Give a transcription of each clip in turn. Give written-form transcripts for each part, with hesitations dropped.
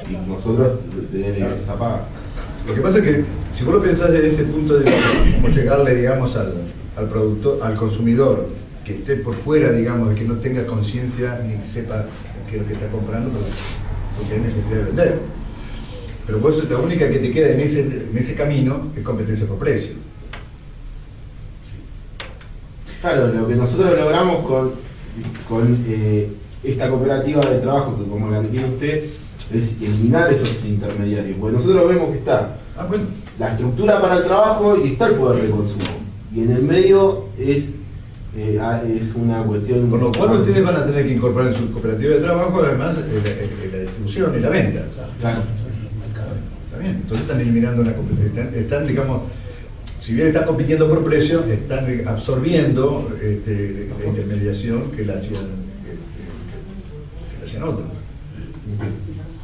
Y nosotros se apaga. Lo que pasa es que si vos lo pensás desde ese punto de cómo llegarle, digamos, al productor, al consumidor, que esté por fuera, digamos, de que no tenga conciencia ni sepa qué es lo que está comprando, porque hay necesidad de vender. Pero vos, la única que te queda en ese camino es competencia por precio. Claro, lo que nosotros logramos con esta cooperativa de trabajo, que como la que tiene usted, es eliminar esos intermediarios, porque nosotros vemos que está la estructura para el trabajo y está el poder de consumo, y en el medio es una cuestión. Con lo cual ustedes van a tener que incorporar en su cooperativa de trabajo además la distribución y la venta. Claro. Está bien, entonces están eliminando una competencia, están, digamos, si bien están compitiendo por precio, están absorbiendo la intermediación que la hacían otros.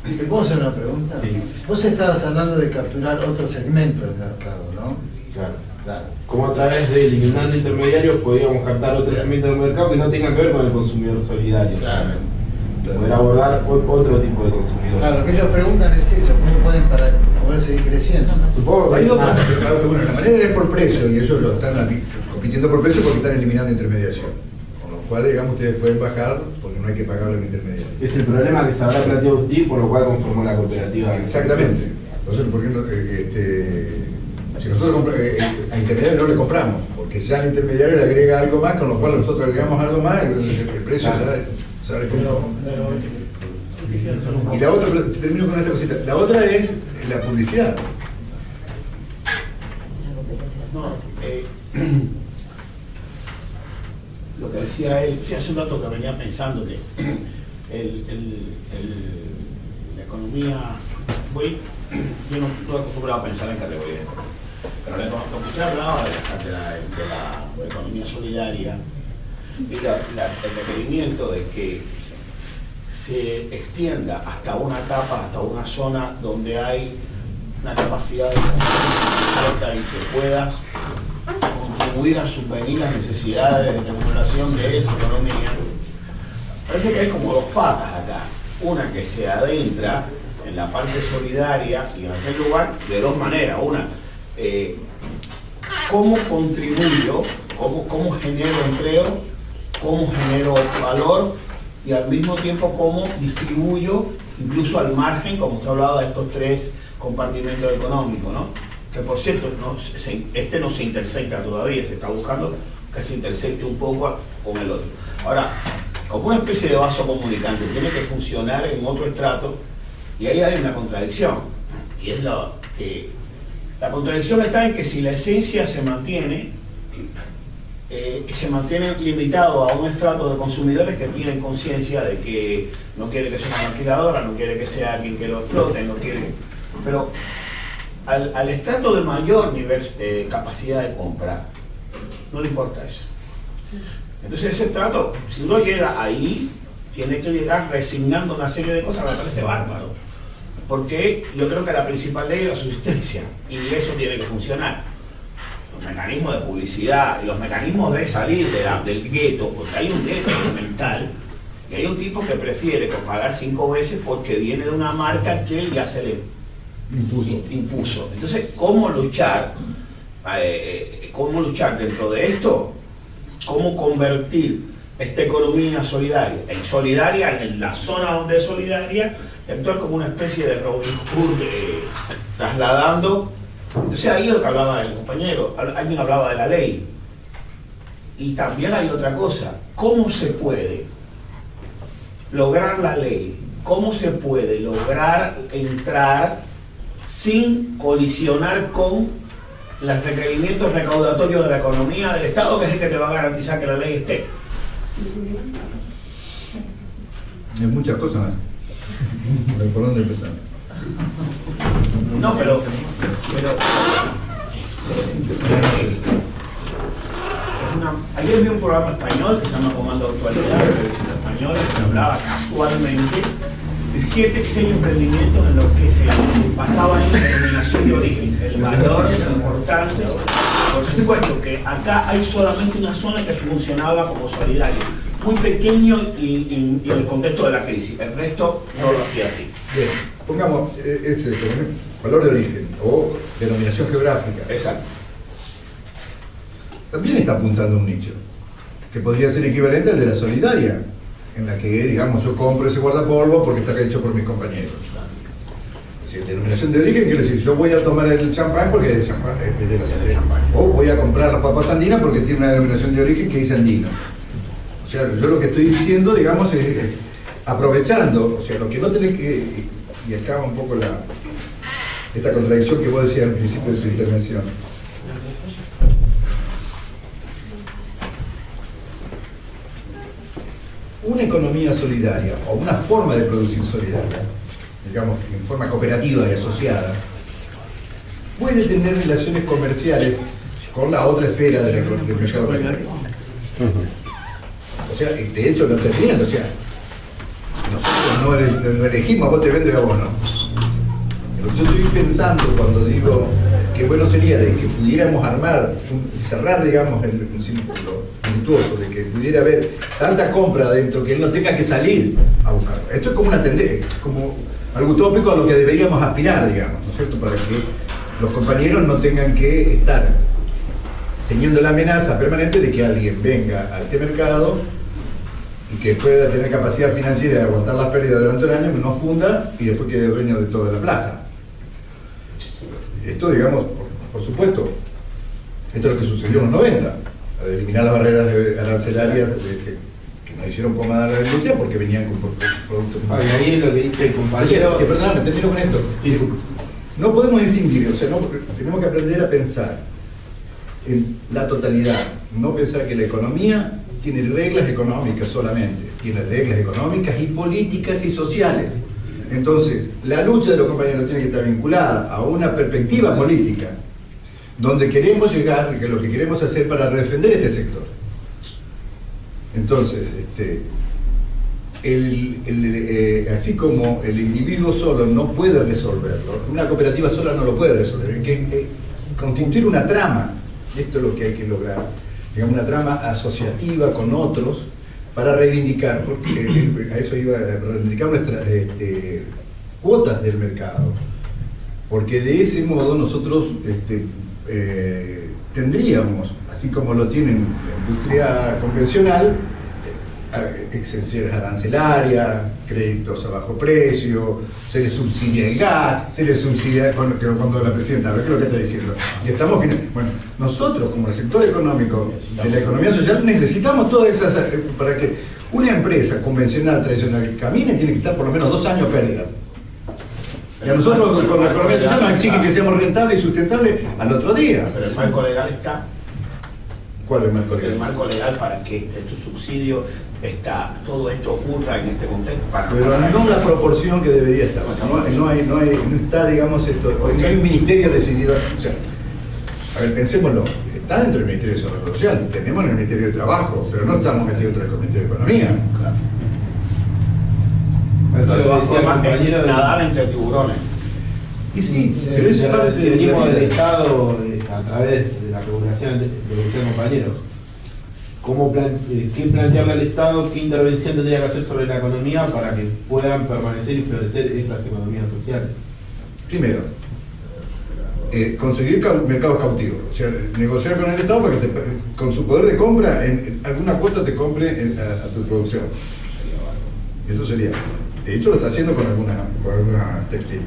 ¿Te puedo hacer una pregunta? Sí. Vos estabas hablando de capturar otro segmento del mercado, ¿no? Claro. Claro. Como a través de eliminando intermediarios podíamos captar otro segmento del mercado que no tenga que ver con el consumidor solidario. Claro. Poder abordar otro tipo de consumidor. Claro, lo que ellos preguntan es eso, ¿cómo pueden para poder seguir creciendo? Supongo que Bueno, la manera es por precio y ellos lo están compitiendo por precio porque están eliminando intermediación. Con lo cual, digamos, ustedes pueden bajar porque no hay que pagarle la intermediación. es el problema que se habrá planteado usted, por lo cual conformó la cooperativa. Exactamente. Entonces, ¿por qué no, si nosotros a intermediario no le compramos? Porque ya el intermediario le agrega algo más, con lo cual nosotros agregamos algo más, el precio se reconozco. Y la otra, termino con esta cosita, la otra es la publicidad. No, lo que decía él, sí, hace un rato que venía pensando que la economía, yo no estoy acostumbrado a pensar en categorías, pero lo que usted hablaba de la economía solidaria y el requerimiento de que se extienda hasta una etapa, hasta una zona donde hay una capacidad de consumo y que pueda contribuir a subvenir las necesidades de remuneración de esa economía. Parece que hay como dos patas acá. Una que se adentra en la parte solidaria y en aquel lugar de dos maneras. Una, cómo contribuyo, cómo genero empleo, cómo genero valor y al mismo tiempo cómo distribuyo, incluso al margen, como usted hablaba de estos tres compartimentos económicos, ¿no? Que por cierto, este no se intersecta todavía, se está buscando que se intersecte un poco con el otro. Ahora, como una especie de vaso comunicante, tiene que funcionar en otro estrato y ahí hay una contradicción. Y es la contradicción está en que si la esencia se mantiene limitado a un estrato de consumidores que tienen conciencia de que no quiere que sea una maquiladora, no quiere que sea alguien que lo explote, no quiere... Pero al estrato de mayor nivel de capacidad de compra, no le importa eso. Entonces ese estrato, si uno llega ahí, tiene que llegar resignando una serie de cosas, me parece bárbaro. Porque yo creo que la principal ley es la subsistencia, y eso tiene que funcionar. Los mecanismos de publicidad y los mecanismos de salir del gueto, porque hay un gueto mental, y hay un tipo que prefiere pagar 5 veces porque viene de una marca que ya se le impuso. Entonces, ¿cómo luchar dentro de esto? ¿Cómo convertir esta economía solidaria en solidaria, en la zona donde es solidaria, y actuar como una especie de Robin Hood, trasladando? Entonces ahí es lo que hablaba el compañero, alguien hablaba de la ley. Y también hay otra cosa, ¿cómo se puede lograr la ley? ¿Cómo se puede lograr entrar sin colisionar con los requerimientos recaudatorios de la economía del Estado, que es el que te va a garantizar que la ley esté? Hay muchas cosas más. ¿Por dónde empezar? No, pero ayer vi un programa español que se llama Comando de Actualidad, de televisión española, que hablaba casualmente de 7 emprendimientos en los que se basaba en la denominación de origen, el valor importante. Por supuesto que acá hay solamente una zona que funcionaba como solidaria, muy pequeño y en el contexto de la crisis, el resto no lo hacía así. Bien, pongamos ese valor de origen o denominación geográfica. Exacto. También está apuntando a un nicho, que podría ser equivalente al de la solidaria, en la que, digamos, yo compro ese guardapolvo porque está hecho por mis compañeros. Si denominación de origen quiere decir, yo voy a tomar el champán porque es de champán, es de la solidaria. O voy a comprar las papas andinas porque tiene una denominación de origen que dice andino. O sea, yo lo que estoy diciendo, digamos, es aprovechando, o sea, lo que no tenés que, y acaba un poco esta contradicción que vos decías al principio de tu intervención. Una economía solidaria o una forma de producir solidaria, digamos, en forma cooperativa y asociada, puede tener relaciones comerciales con la otra esfera del mercado primario. O sea, de hecho lo está teniendo, o sea, nosotros no elegimos, vos te vendes a vos, no. Pero yo estoy pensando cuando digo que bueno sería de que pudiéramos armar, cerrar, digamos, un círculo virtuoso, de que pudiera haber tanta compra adentro que él no tenga que salir a buscar. Esto es como una tendencia, como algo utópico a lo que deberíamos aspirar, digamos, ¿no es cierto? Para que los compañeros no tengan que estar teniendo la amenaza permanente de que alguien venga a este mercado y que pueda tener capacidad financiera de aguantar las pérdidas durante un año, no funda y después quede dueño de toda la plaza. Esto, digamos, por supuesto, esto es lo que sucedió en los 90, al eliminar las barreras arancelarias que nos hicieron pomada a la industria porque venían con productos. Ahí es lo que dice el compañero. Perdóname, termino con esto. No podemos incidir, o sea, tenemos que aprender a pensar en la totalidad, no pensar que la economía tiene reglas económicas solamente, tiene reglas económicas y políticas y sociales. Entonces, la lucha de los compañeros tiene que estar vinculada a una perspectiva política, donde queremos llegar, que lo que queremos hacer para defender este sector. Entonces, así como el individuo solo no puede resolverlo, una cooperativa sola no lo puede resolver, hay que constituir una trama, esto es lo que hay que lograr, digamos, una trama asociativa con otros, para reivindicar, porque a eso iba a reivindicar nuestras cuotas del mercado, porque de ese modo nosotros tendríamos, así como lo tienen la industria convencional, exenciones arancelarias, créditos a bajo precio, se les subsidia el gas, se les subsidia, cuando la presidenta, a ver qué es lo que está diciendo, y estamos bueno, nosotros como el sector económico de la economía social necesitamos todas esas, para que una empresa convencional, tradicional que camine, tiene que estar por lo menos 2 años pérdida. Y a nosotros con la economía social nos exigen que seamos rentables y sustentables al otro día. Pero el marco legal está. ¿Cuál es el marco legal? El marco legal para que tu subsidio todo esto ocurra en este contexto. Pero no la proporción que debería estar. No está, digamos, hoy no hay un ministerio decidido. O sea, a ver, pensémoslo. Está dentro del Ministerio de Desarrollo Social, tenemos en el Ministerio de Trabajo, pero no estamos metidos dentro del Ministerio de Economía. Claro. Nadar entre tiburones. Y sí, pero es parte del venimos del Estado a través de la regulación de los compañeros. ¿Qué plantearle al Estado? ¿Qué intervención tendría que hacer sobre la economía para que puedan permanecer y florecer estas economías sociales? Primero, conseguir mercados cautivos, o sea, negociar con el Estado para que con su poder de compra, en alguna cuota te compre a tu producción. Eso sería. De hecho, lo está haciendo con algunas textiles.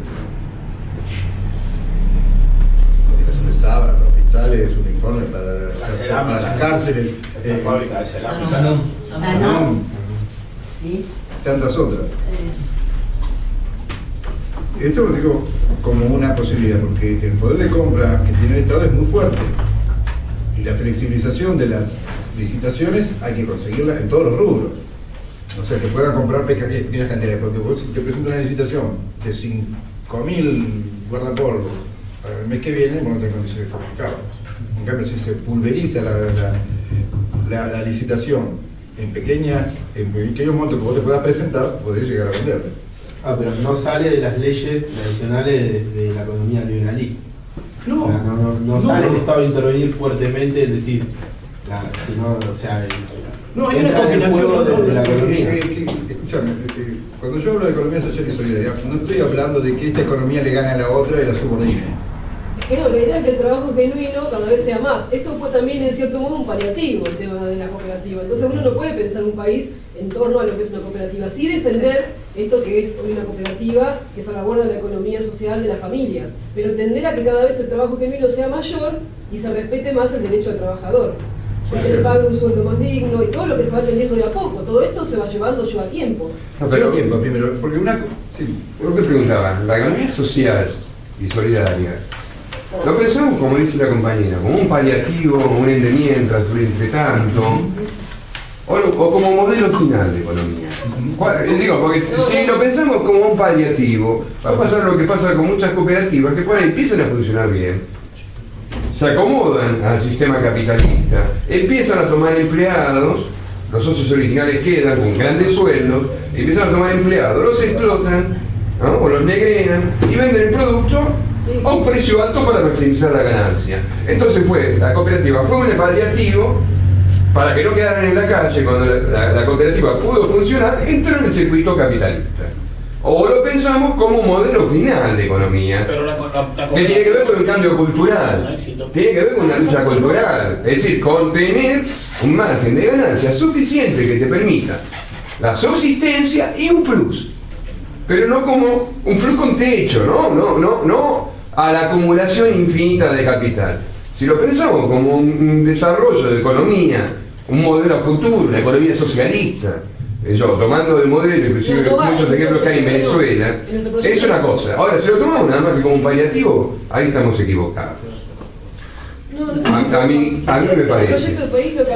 Fabricación de sábanas, hospitales, uniformes para las cárceles. La fábrica de Celam. Sanón. ¿Sí? Tantas otras. Esto lo digo como una posibilidad, porque el poder de compra que tiene el Estado es muy fuerte. Y la flexibilización de las licitaciones hay que conseguirla en todos los rubros. O sea, que puedan comprar pequeñas cantidades, porque vos si te presenta una licitación de 5.000 guardapolvos para el mes que viene, vos no tenés condiciones de fabricarlo. En cambio, si se pulveriza la licitación en pequeños montos que vos te puedas presentar, podés llegar a venderle. Pero no sale de las leyes tradicionales de la economía neoliberalista. No, no sale el Estado a intervenir fuertemente, es decir, sino, o sea, no, hay una entra en el combinación juego de la economía. Escúchame, cuando yo hablo de economía social y solidaria, no estoy hablando de que esta economía le gane a la otra y la subordine. Pero la idea es que el trabajo genuino cada vez sea más. Esto fue también en cierto modo un paliativo, el tema de la cooperativa. Entonces uno no puede pensar un país en torno a lo que es una cooperativa. Sí defender esto que es hoy una cooperativa que salvaguarda la economía social de las familias, pero tender a que cada vez el trabajo genuino sea mayor y se respete más el derecho al trabajador. Que se le pague un sueldo más digno y todo lo que se va atendiendo de a poco. Todo esto se va lleva tiempo. No, pero tiempo primero, porque sí. Lo que preguntaba, la economía social y solidaria, lo pensamos, como dice la compañera, como un paliativo, un ente mientras, un entre tanto, o como modelo final de economía. Digo, porque si lo pensamos como un paliativo, va a pasar lo que pasa con muchas cooperativas que por ahí empiezan a funcionar bien, se acomodan al sistema capitalista, empiezan a tomar empleados, los socios originales quedan con grandes sueldos, empiezan a tomar empleados, los explotan, ¿no? O los negrenan y venden el producto a un precio alto para maximizar la ganancia. Entonces la cooperativa fue un paliativo para que no quedaran en la calle. Cuando la cooperativa pudo funcionar, entró en el circuito capitalista. O lo pensamos como un modelo final de economía, que tiene que ver con un cambio cultural, tiene que ver con una lucha cultural, es decir, con tener un margen de ganancia suficiente que te permita la subsistencia y un plus, pero no como un plus con techo, no a la acumulación infinita de capital. Si lo pensamos como un desarrollo de economía, un modelo a futuro, una economía socialista, tomando de modelo, inclusive muchos ejemplos que hay en Venezuela, es una cosa. Ahora, si lo tomamos nada más que como un paliativo, ahí estamos equivocados. A mí me parece.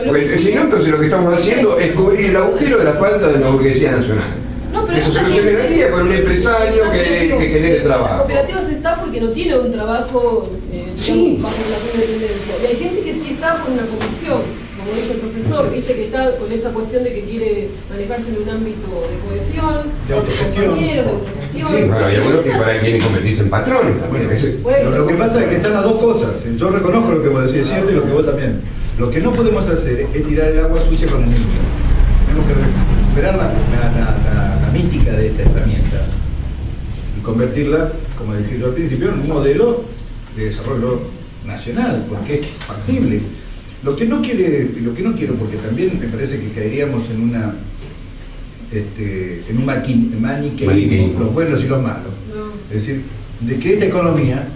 Porque, si no, entonces lo que estamos haciendo es cubrir el agujero de la falta de la burguesía nacional. Eso se solucionaría con un empresario que genere trabajo. La cooperativa se está porque no tiene un trabajo bajo relación de dependencia. Y hay gente que sí está por una convicción, como dice el profesor, viste, que está con esa cuestión de que quiere manejarse en un ámbito de cohesión, de autogestión. De autogestión. Sí, bueno, hay algunos que para quieren convertirse en patrones también. Bueno, lo que pasa es que están las dos cosas. Yo reconozco lo que vos decís, es cierto, y lo que vos también. Lo que no podemos hacer es tirar el agua sucia con el niño. Tenemos que recuperar la mística de esta herramienta y convertirla, como dije yo al principio, en un modelo de desarrollo nacional, porque es factible. Lo que no quiero, porque también me parece que caeríamos en un maniqueísmo, los buenos y los malos. Es decir, de que esta economía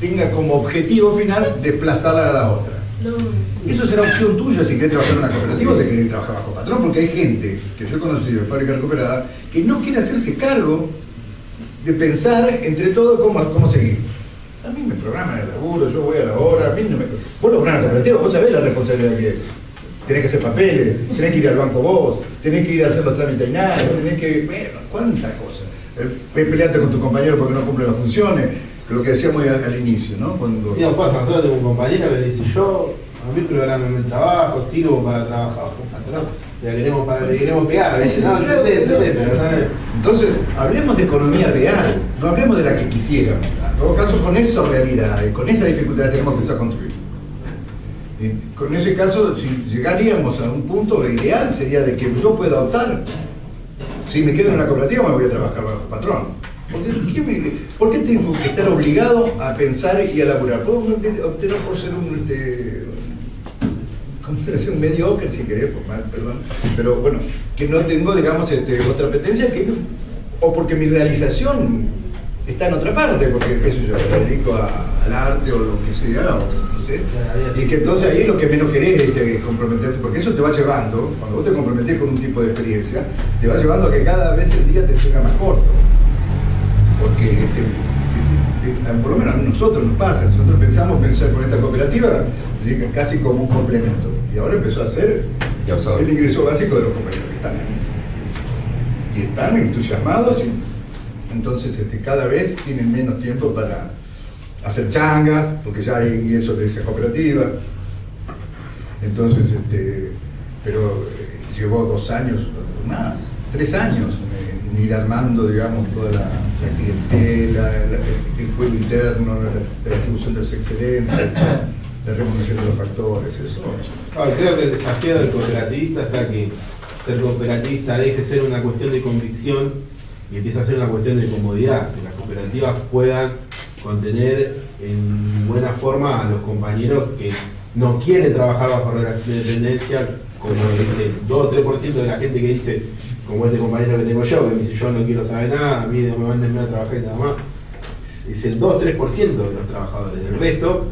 tenga como objetivo final desplazarla a la otra. Eso será opción tuya si querés trabajar en una cooperativa o te querés trabajar bajo patrón, porque hay gente que yo he conocido en fábrica recuperada que no quiere hacerse cargo de pensar entre todos cómo seguir. A mí me programan el laburo, yo voy a la hora, a mí no me... Vos lográs una cooperativa, vos sabés la responsabilidad que es. Tenés que hacer papeles, tenés que ir al banco vos, tenés que ir a hacer los trámites y nada, tenés que... Bueno, cuántas cosas. Pelearte con tu compañero porque no cumple las funciones, lo que decíamos al inicio, ¿no? Cuando... Sí, nos pasa, nosotros tenemos un compañero que dice, a mí programa el trabajo, sirvo para trabajar, le queremos pegar, ¿viste? No, pero entonces, hablemos de economía real, no hablemos de la que quisiéramos. En todo caso, con esa realidad, con esa dificultad tenemos que empezar a construir. Y con ese caso, si llegaríamos a un punto ideal, sería de que yo pueda optar. Si me quedo en una cooperativa, me voy a trabajar bajo patrón. ¿Por qué tengo que estar obligado a pensar y a laburar? Puedo optar por ser un mediocre, si querés, perdón, pero bueno, que no tengo, digamos, otra apetencia, o porque mi realización está en otra parte, porque qué sé yo, me dedico al arte o lo que sea, o no sé, y que entonces ahí lo que menos querés es comprometerte, porque eso te va llevando, cuando vos te comprometés con un tipo de experiencia, te va llevando a que cada vez el día te sea más corto, porque por lo menos a nosotros nos pasa, nosotros pensar con esta cooperativa casi como un complemento, y ahora empezó a ser el ingreso básico de los compañeros que están. y están entusiasmados, y entonces cada vez tienen menos tiempo para hacer changas, porque ya hay ingresos de esa cooperativa. Entonces, pero llevó 2 años más, 3 años en ir armando, digamos, toda la clientela, el juego interno, la distribución de los excedentes, la remuneración de los factores, eso. Creo que el desafío del cooperativista está que ser cooperativista deje de ser una cuestión de convicción y empieza a ser una cuestión de comodidad, que las cooperativas puedan contener en buena forma a los compañeros que no quieren trabajar bajo relación de dependencia, como dice 2 o 3% de la gente que dice, como este compañero que tengo yo, que me dice yo no quiero saber nada, a mí me mándenme a trabajar y nada más. Es el 2 o 3% de los trabajadores. El resto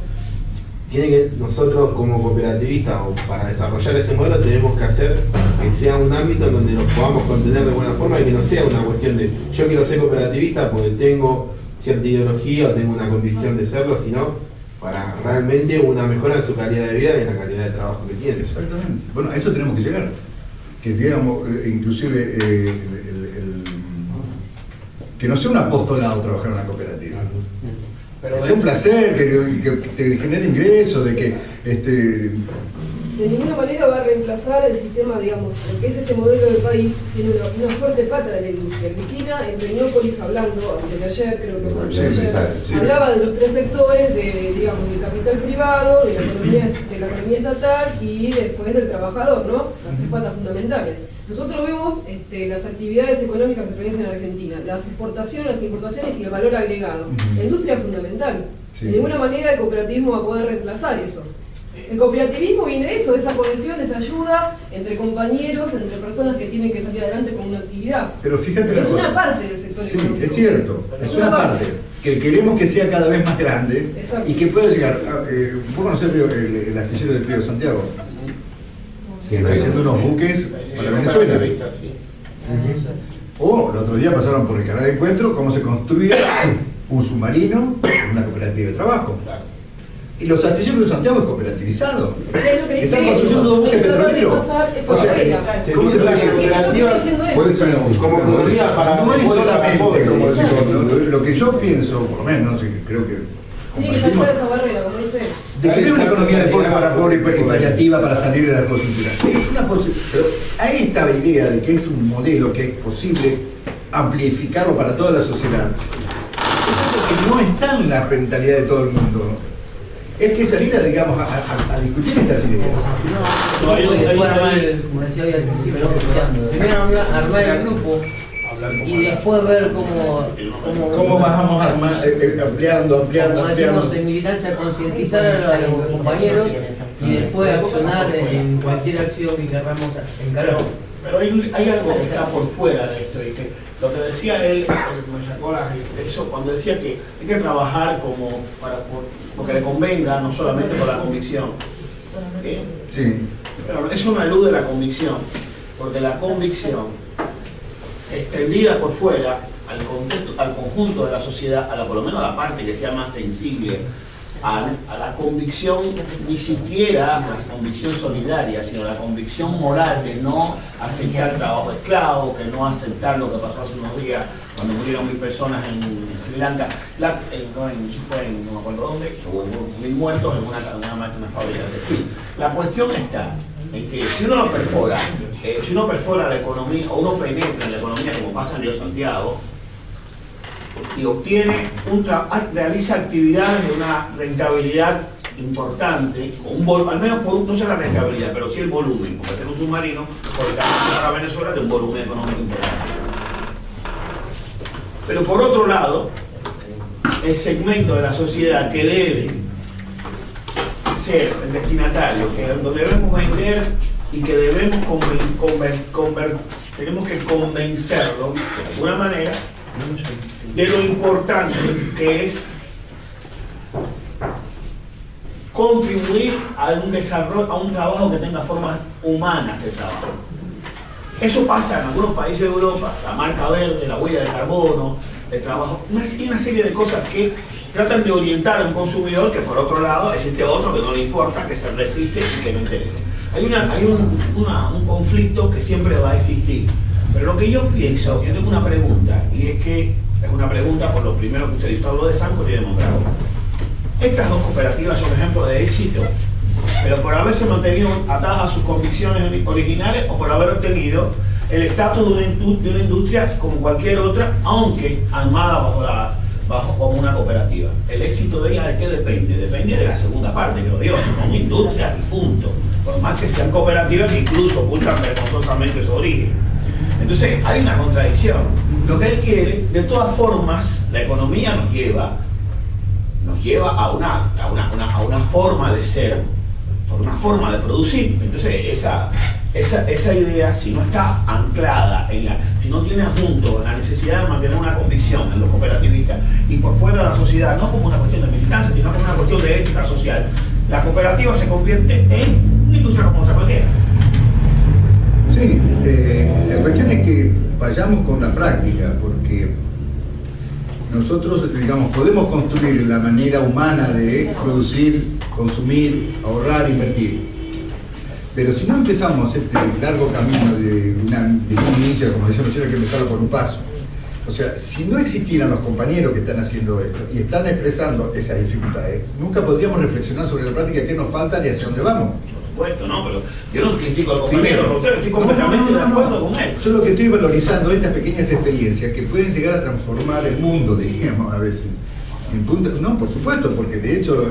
tiene que, nosotros como cooperativistas o para desarrollar ese modelo tenemos que hacer que sea un ámbito en donde nos podamos contener de buena forma y que no sea una cuestión de yo quiero ser cooperativista porque tengo cierta ideología o tengo una convicción de serlo, sino para realmente una mejora en su calidad de vida y en la calidad de trabajo que tiene. Exactamente. Bueno, a eso tenemos que llegar. Que digamos, inclusive que no sea un apostolado trabajar en una cooperativa. Pero es un placer, que te genere ingresos, de que de ninguna manera va a reemplazar el sistema, digamos, lo que es este modelo de país, tiene una fuerte pata de la industria. Cristina en Tecnópolis, hablando, antes de ayer, creo que fue antes de ayer, hablaba de los 3 sectores, digamos, del capital privado, de la economía estatal y después del trabajador, ¿no? Las 3 patas fundamentales. Nosotros vemos las actividades económicas que realizan en Argentina, las exportaciones, las importaciones y el valor agregado. La industria es fundamental. Sí. De ninguna manera el cooperativismo va a poder reemplazar eso. El cooperativismo viene de eso, de esa cohesión, de esa ayuda entre compañeros, entre personas que tienen que salir adelante con una actividad. Pero fíjate, es una parte del sector económico. Sí, es cierto, es una parte. Que queremos que sea cada vez más grande. Exacto. Y que pueda llegar. ¿Vos conocés el astillero del Río de Santiago? Sí, haciendo unos buques para Venezuela. O el otro día pasaron por el canal de Encuentro cómo se construía un submarino en una cooperativa de trabajo. Y los astilleros de Santiago es cooperativizado. Están construyendo 2 buques petroleros. O sea, ¿cómo te la cooperativa? Como economía para no es solamente como lo que yo pienso, por lo menos, creo que tiene que saltar esa barrera, como dice. De que no es una economía de pobre para pobre y paliativa para salir de la coyuntura. Es una pero ahí está la idea de que es un modelo que es posible amplificarlo para toda la sociedad. Es que no está en la mentalidad de todo el mundo. Es que salir a, digamos, a discutir estas ideas. No, después armar, como decía hoy al principio, primero armar el grupo y después ver cómo bajamos ampliando. Como decimos en militancia, concientizar a los compañeros y después accionar en cualquier acción que queramos encarar. Pero hay algo que está por fuera de esto. Lo que decía él, me sacó eso cuando decía que hay que trabajar como porque le convenga, no solamente por la convicción. Sí. Pero es una luz de la convicción, porque la convicción extendida por fuera al contexto, al conjunto de la sociedad, por lo menos a la parte que sea más sensible a la convicción, ni siquiera la convicción solidaria, sino la convicción moral de no aceptar trabajo esclavo, que no aceptar lo que pasó hace unos días cuando murieron 1000 personas en Sri Lanka, no me acuerdo dónde, hubo 1000 muertos en una fábrica de textil. La cuestión está en que si uno lo perfora, si uno perfora la economía o uno penetra en la economía como pasa en Río Santiago, y obtiene realiza actividades de una rentabilidad importante, al menos no sea la rentabilidad, pero sí el volumen, porque tener un submarino por el caso para Venezuela de un volumen económico importante. Pero por otro lado, el segmento de la sociedad que debe ser el destinatario, donde debemos vender y que debemos tenemos que convencerlo de alguna manera de lo importante que es contribuir a un desarrollo, a un trabajo que tenga formas humanas de trabajo. Eso pasa en algunos países de Europa, la marca verde, la huella de carbono, el trabajo, una serie de cosas que tratan de orientar a un consumidor que por otro lado existe otro que no le importa, que se resiste y que no interesa. Hay un conflicto que siempre va a existir. Pero lo que yo pienso, yo tengo una pregunta, y es que es una pregunta por lo primero que usted habló de Sancor y de Mondragón. Estas dos cooperativas son ejemplos de éxito, pero por haberse mantenido atadas a sus convicciones originales o por haber obtenido el estatus de una industria como cualquier otra, aunque armada bajo como una cooperativa. El éxito de ellas, ¿de qué depende? Depende de la segunda parte, que lo digo, son industrias y punto. Por más que sean cooperativas que incluso ocultan vergonzosamente su origen. Entonces hay una contradicción. Lo que él quiere, de todas formas, la economía nos lleva a una forma de ser, a una forma de producir. Entonces esa idea, si no está anclada si no tiene junto la necesidad de mantener una convicción en los cooperativistas y por fuera de la sociedad, no como una cuestión de militancia, sino como una cuestión de ética social, la cooperativa se convierte en una industria como otra cualquiera. Sí, la cuestión es que vayamos con la práctica, porque nosotros, digamos, podemos construir la manera humana de producir, consumir, ahorrar, invertir. Pero si no empezamos este largo camino de un inicio, como decía Michelle, hay que empezarlo por un paso. O sea, si no existieran los compañeros que están haciendo esto y están expresando esas dificultades, nunca podríamos reflexionar sobre la práctica, qué nos falta y hacia dónde vamos. Por supuesto, no, pero yo no critico al compañero, estoy completamente de acuerdo con él. Yo lo que estoy valorizando estas pequeñas experiencias que pueden llegar a transformar el mundo, digamos, a veces. No, por supuesto, porque de hecho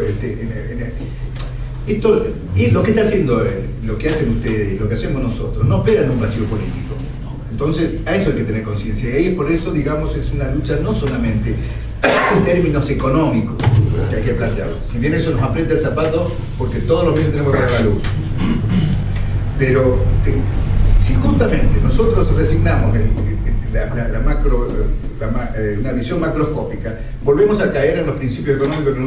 esto es lo que está haciendo él, lo que hacen ustedes, lo que hacemos nosotros, no opera en un vacío político. Entonces, a eso hay que tener conciencia. Y por eso, digamos, es una lucha no solamente en términos económicos que hay que plantearlo. Si bien eso nos aprieta el zapato, porque todos los meses tenemos que pagar la luz. Pero si justamente nosotros resignamos una visión macroscópica, volvemos a caer en los principios económicos, que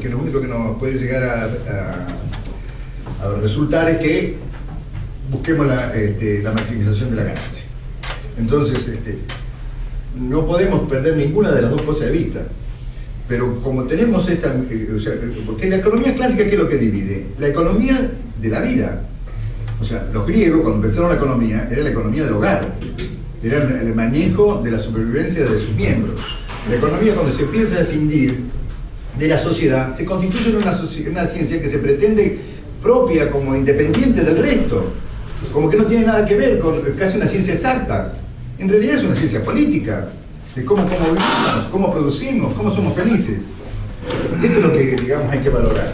lo único que nos puede llegar a resultar es que busquemos la maximización de la ganancia. Entonces, no podemos perder ninguna de las dos cosas de vista. Pero como tenemos esta, porque la economía clásica, ¿qué es lo que divide? La economía de la vida. O sea, los griegos, cuando pensaron la economía, era la economía del hogar. Era el manejo de la supervivencia de sus miembros. La economía, cuando se empieza a escindir de la sociedad, se constituye en una ciencia que se pretende propia, como independiente del resto, como que no tiene nada que ver con casi una ciencia exacta. En realidad es una ciencia política, de cómo vivimos, cómo producimos, cómo somos felices. Esto es lo que, digamos, hay que valorar.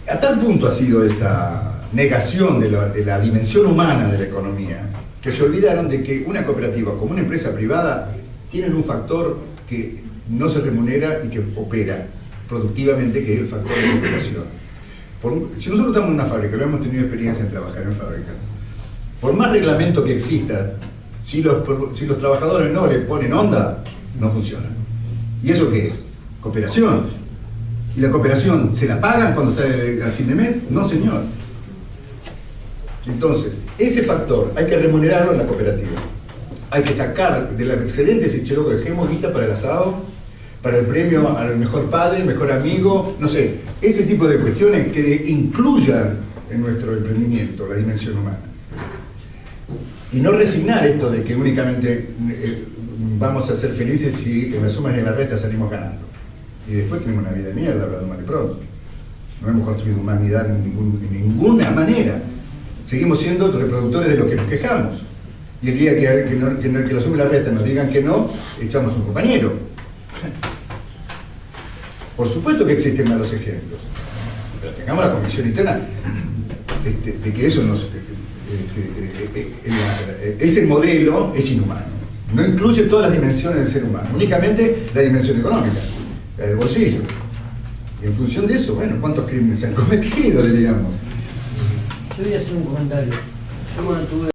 A tal punto ha sido esta negación de la dimensión humana de la economía, que se olvidaron de que una cooperativa como una empresa privada tienen un factor que no se remunera y que opera productivamente, que es el factor de operación. Si nosotros estamos en una fábrica, lo hemos tenido experiencia en trabajar en fábrica, por más reglamento que exista, si los trabajadores no le ponen onda, no funciona. ¿Y eso qué es? Cooperación. ¿Y la cooperación se la pagan cuando sale al fin de mes? No, señor. Entonces, ese factor hay que remunerarlo en la cooperativa. Hay que sacar del excedente ese cheroco, dejemos guita para el asado, para el premio al mejor padre, el mejor amigo, no sé, ese tipo de cuestiones que incluyan en nuestro emprendimiento la dimensión humana. Y no resignar esto de que únicamente vamos a ser felices si en las sumas y en las restas salimos ganando. Y después tenemos una vida de mierda, hablando mal y pronto. No hemos construido humanidad en ninguna manera. Seguimos siendo reproductores de lo que nos quejamos. Y el día que la suma y la resta nos digan que no, echamos un compañero. Por supuesto que existen malos ejemplos, pero tengamos la convicción interna de que eso ese modelo es inhumano. No incluye todas las dimensiones del ser humano, únicamente la dimensión económica, la del bolsillo. Y en función de eso, bueno, ¿cuántos crímenes se han cometido, digamos? Yo voy a hacer un comentario. Yo cuando tuve